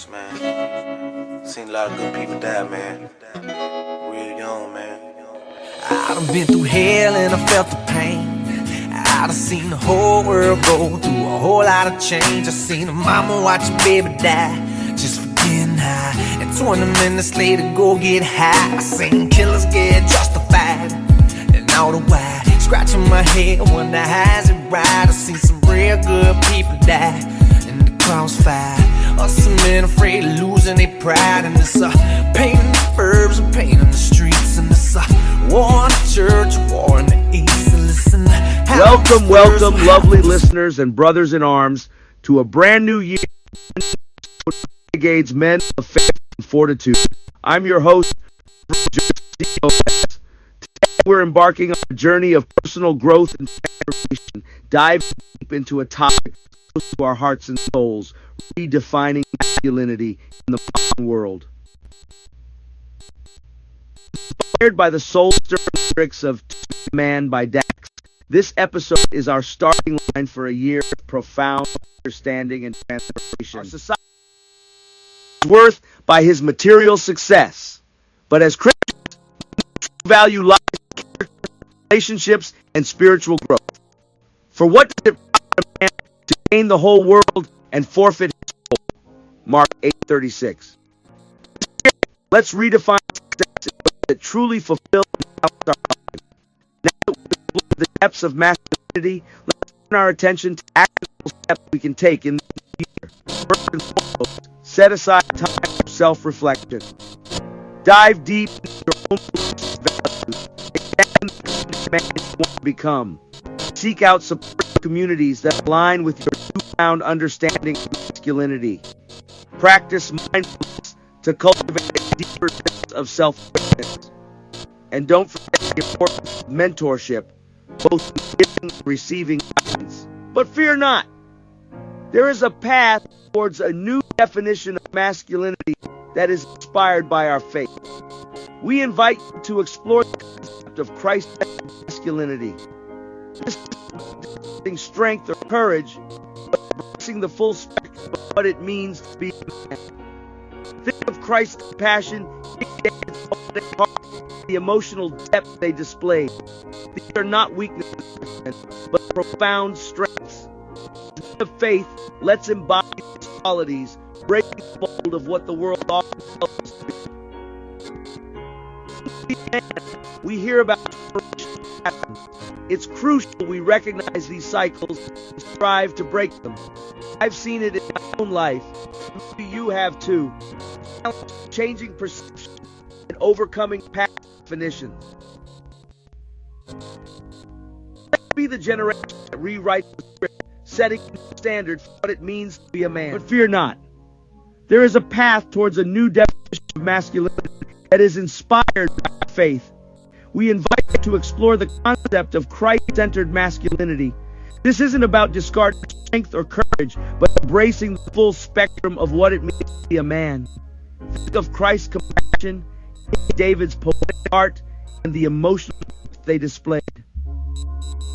experience, man. Seen a lot of good people die, man. Real young, man. I done been through hell and I felt the pain. I done seen the whole world go through a whole lot of change. I seen a mama watch a baby die just for getting high, and 20 minutes later go get high. I seen killers get justified, and all the while scratching my head, wonder how's it right. I seen some real good people die in the crossfire, or some men afraid of losing their pride. And it's pain in the burbs and pain in the streets, and it's war in the church, war in the east. And listen, welcome, lovely listeners and brothers in arms, to a brand new year with Renegadez Men of Faith and Fortitude. I'm your host, Reverend Joseph C. Today we're embarking on a journey of personal growth and transformation, diving deep into a topic close to our hearts and souls: redefining masculinity in the modern world. Inspired by the soul-stirring lyrics of Man by Dax, this episode is our starting line for a year of profound understanding and transformation. Our society is worth by his material success, but as Christians, we value life, relationships, and spiritual growth. For what does it profit a man to gain the whole world and forfeit his soul? Mark 8:36. Let's redefine success in ways that truly fulfill and balance our lives. Now that we've explored the depths of masculinity, let's turn our attention to actionable steps we can take in this year. First and foremost, set aside time for self-reflection. Dive deep into your own beliefs and values. Examine the kind of man you want to become. Seek out supportive communities that align with your newfound understanding of masculinity. Practice mindfulness to cultivate a deeper sense of self-awareness. And don't forget the importance of mentorship, both in giving and receiving guidance. But fear not. There is a path towards a new definition of masculinity that is inspired by our faith. We invite you to explore the concept of Christ-centered masculinity. This isn't about strength or courage, but embracing the full spectrum of what it means to be a man. Think of Christ's compassion, the emotional depth they displayed. These are not weaknesses, but profound strengths. As men of faith, let's embody these qualities, breaking the mold of what the world often tells us to be. We hear about generational patterns. It's crucial we recognize these cycles and strive to break them. I've seen it in my own life. Maybe you have too. Changing perception and overcoming past definitions. Let's be the generation that rewrites the script, setting a new standard for what it means to be a man. But fear not. There is a path towards a new definition of masculinity that is inspired by our faith. We invite you to explore the concept of Christ-centered masculinity. This isn't about discarding strength or courage, but embracing the full spectrum of what it means to be a man. Think of Christ's compassion, David's poetic art, and the emotional depth they displayed.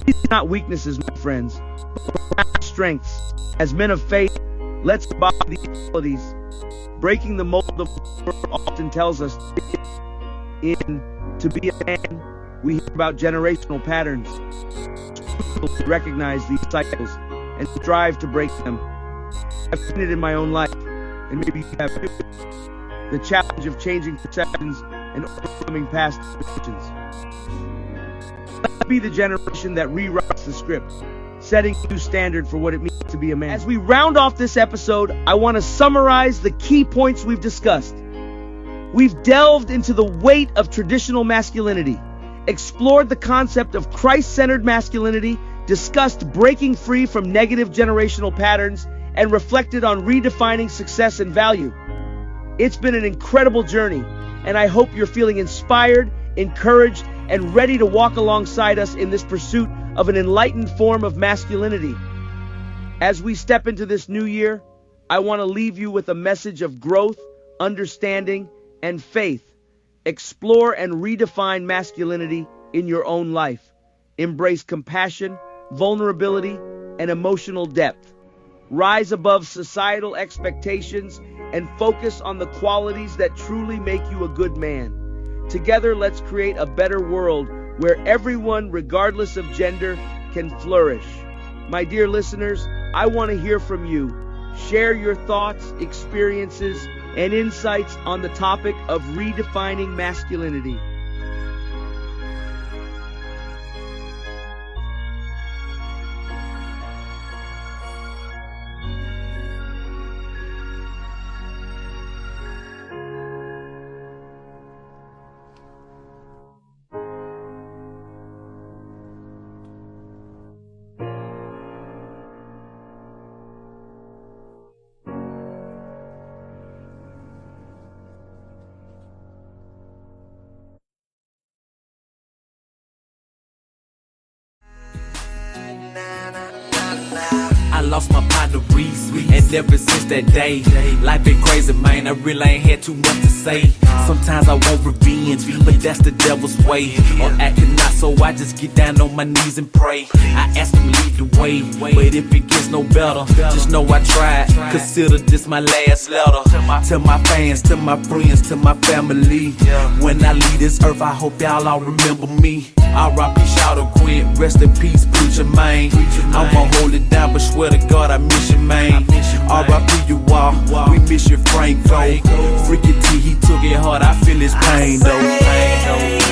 These are not weaknesses, my friends, but profound strengths. As men of faith, let's embody these qualities, breaking the mold of what the world often tells us to be a man. We hear about generational patterns. We recognize these cycles and strive to break them. I've seen it in my own life, and maybe you have too. The challenge of changing perceptions and overcoming past definitions. Let's be the generation that rewrites the script, setting a new standard for what it means to be a man. As we round off this episode, I want to summarize the key points we've discussed. We've delved into the weight of traditional masculinity, explored the concept of Christ-centered masculinity, discussed breaking free from negative generational patterns, and reflected on redefining success and value. It's been an incredible journey, and I hope you're feeling inspired, encouraged, and ready to walk alongside us in this pursuit of an enlightened form of masculinity. As we step into this new year, I want to leave you with a message of growth, understanding, and faith. Explore and redefine masculinity in your own life. Embrace compassion, vulnerability, and emotional depth. rise above societal expectations, and focus on the qualities that truly make you a good man. Together, let's create a better world where everyone, regardless of gender, can flourish. My dear listeners, I want to hear from you. Share your thoughts, experiences, and insights on the topic of redefining masculinity. I lost my partner Reese, and ever since that day, life been crazy, man. I really ain't had too much to say. Sometimes I want revenge, but that's the devil's way. Or acting not, so I just get down on my knees and pray. I ask him to lead the way, but if it gets no better, just know I tried. Consider this my last letter. To my fans, to my friends, to my family. When I leave this earth, I hope y'all all remember me. R.I.P. shout out Quinn, rest in peace, preacher man. I'ma hold it down, but swear to God I miss you, man. R.I.P. you all, we miss you, Franco. Freaky T, he took it hard, I feel his pain though.